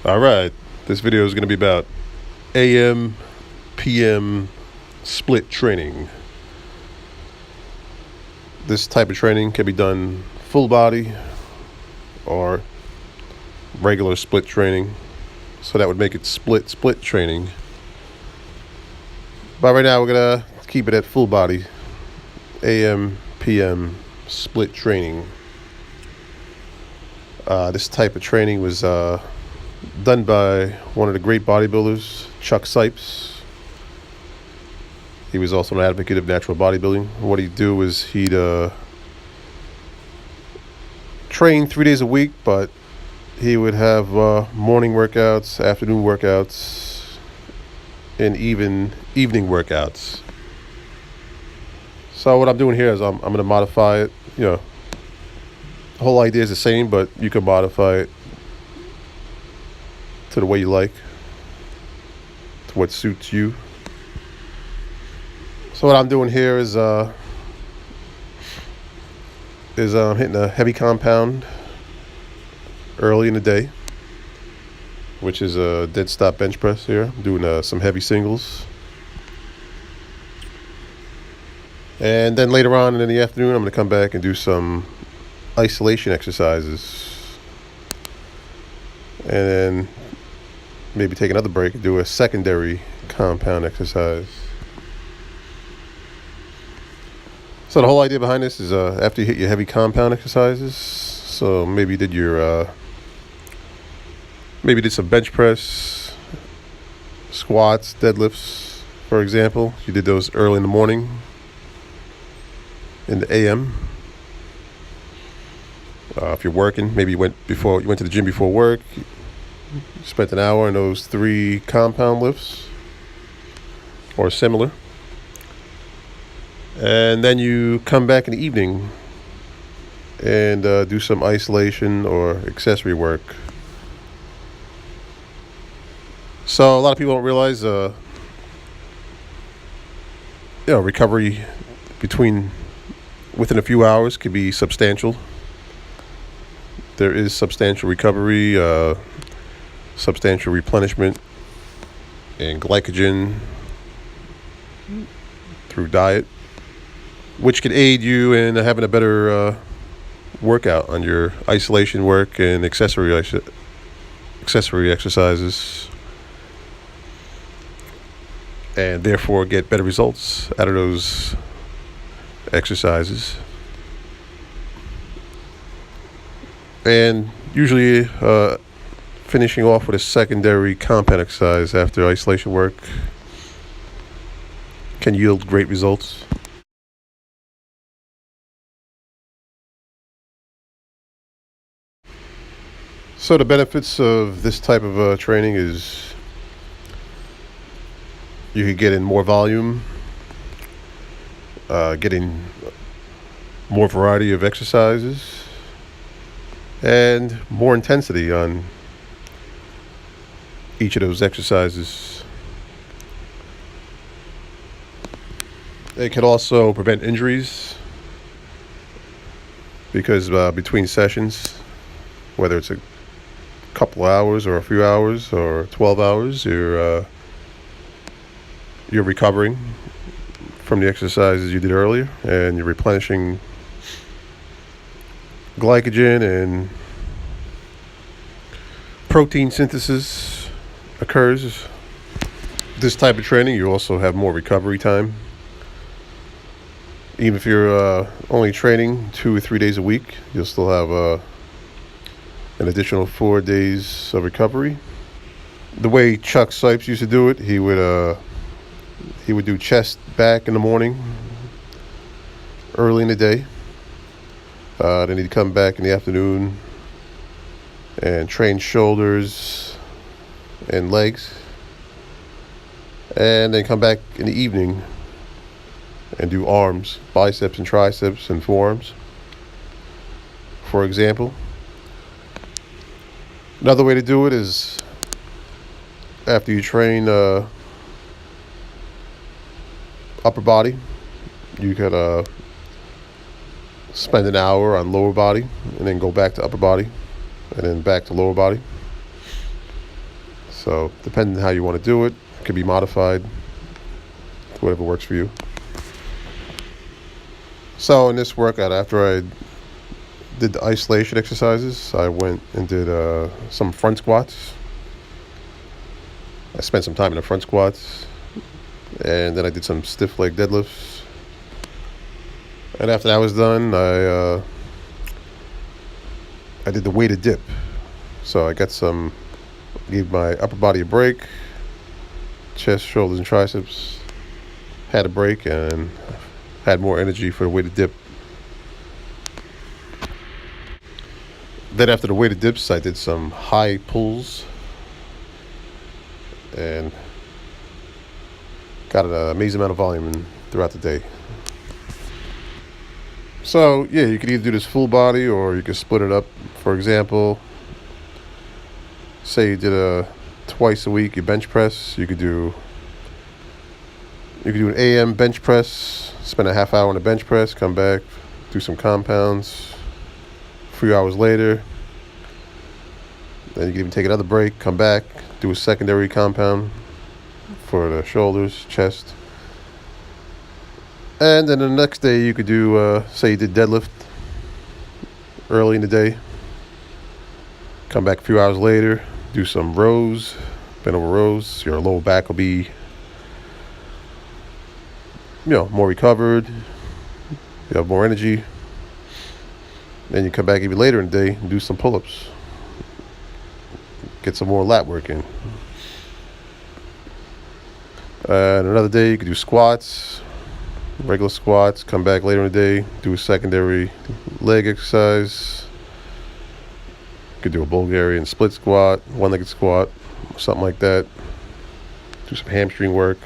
All right, this video is going to be about AM, PM split training. This type of training can be done full body or regular split training. So that would make it split training. But right now we're going to keep it at full body. AM, PM split training. This type of training was done by one of the great bodybuilders, Chuck Sipes. He was also an advocate of natural bodybuilding. What he'd do is he'd train 3 days a week, but he would have morning workouts, afternoon workouts, and even evening workouts. So what I'm doing here is I'm going to modify it. The whole idea is the same, but you can modify it to the way you like, to what suits you. So what I'm doing here is hitting a heavy compound early in the day, which is a dead stop bench press here. I'm doing some heavy singles. And then later on in the afternoon, I'm going to come back and do some isolation exercises. And then maybe take another break and do a secondary compound exercise. So the whole idea behind this is after you hit your heavy compound exercises, so maybe you did your maybe you did some bench press, squats, deadlifts, for example. You did those early in the morning, in the AM. If you're working, maybe you went to the gym before work. You spent an hour on those 3 compound lifts or similar. And then you come back in the evening and do some isolation or accessory work. So a lot of people don't realize, recovery within a few hours could be substantial. There is substantial recovery, substantial replenishment and glycogen through diet, which could aid you in having a better workout on your isolation work and accessory exercises, and therefore get better results out of those exercises. And usually finishing off with a secondary compound exercise after isolation work can yield great results. So the benefits of this type of training is you could get in more volume, getting more variety of exercises, and more intensity on each of those exercises. It can also prevent injuries because between sessions, whether it's a couple hours or a few hours or 12 hours, you're recovering from the exercises you did earlier, and you're replenishing glycogen, and protein synthesis occurs. This type of training, you also have more recovery time. Even if you're only training 2 or 3 days a week, you'll still have an additional 4 days of recovery. The way Chuck Sipes used to do it, he would do chest back in the morning, early in the day. Then he'd come back in the afternoon and train shoulders and legs, and then come back in the evening and do arms, biceps and triceps and forearms, for example. Another way to do it is after you train upper body, you could spend an hour on lower body and then go back to upper body and then back to lower body. So depending on how you want to do it, it can be modified to whatever works for you. So in this workout, after I did the isolation exercises, I went and did some front squats. I spent some time in the front squats, and then I did some stiff leg deadlifts. And after that was done, I did the weighted dip. So I gave my upper body a break, chest, shoulders, and triceps had a break, and had more energy for the weighted dip. Then after the weighted dips, I did some high pulls and got an amazing amount of volume throughout the day. So yeah, you could either do this full body or you could split it up. For example, say you did twice a week you bench press. You could do an AM bench press, spend a half hour on the bench press, come back, do some compounds. A few hours later, then you can even take another break, come back, do a secondary compound for the shoulders, chest. And then the next day you could do, say you did deadlift early in the day, come back a few hours later, do some rows, bend over rows. Your lower back will be, more recovered. You have more energy. Then you come back even later in the day and do some pull-ups. Get some more lat work in. And another day you could do squats, regular squats. Come back later in the day, do a secondary leg exercise. You could do a Bulgarian split squat, one-legged squat, something like that. Do some hamstring work.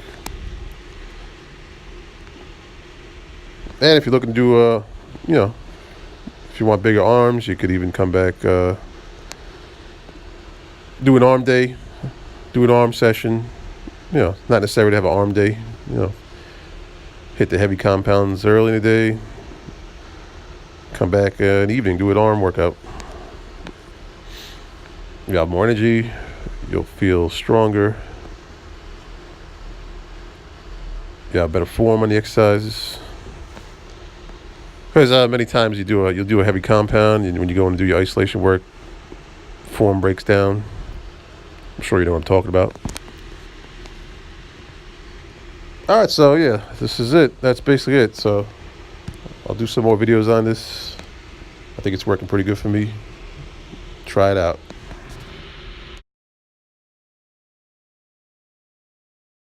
And if you're looking to do, if you want bigger arms, you could even come back, do an arm day, do an arm session. Not necessarily to have an arm day. Hit the heavy compounds early in the day. Come back in the evening, do an arm workout. You have more energy. You'll feel stronger. You have better form on the exercises. Because many times you'll do a heavy compound, and when you go and do your isolation work, form breaks down. I'm sure you know what I'm talking about. Alright, so yeah, this is it. That's basically it. So I'll do some more videos on this. I think it's working pretty good for me. Try it out.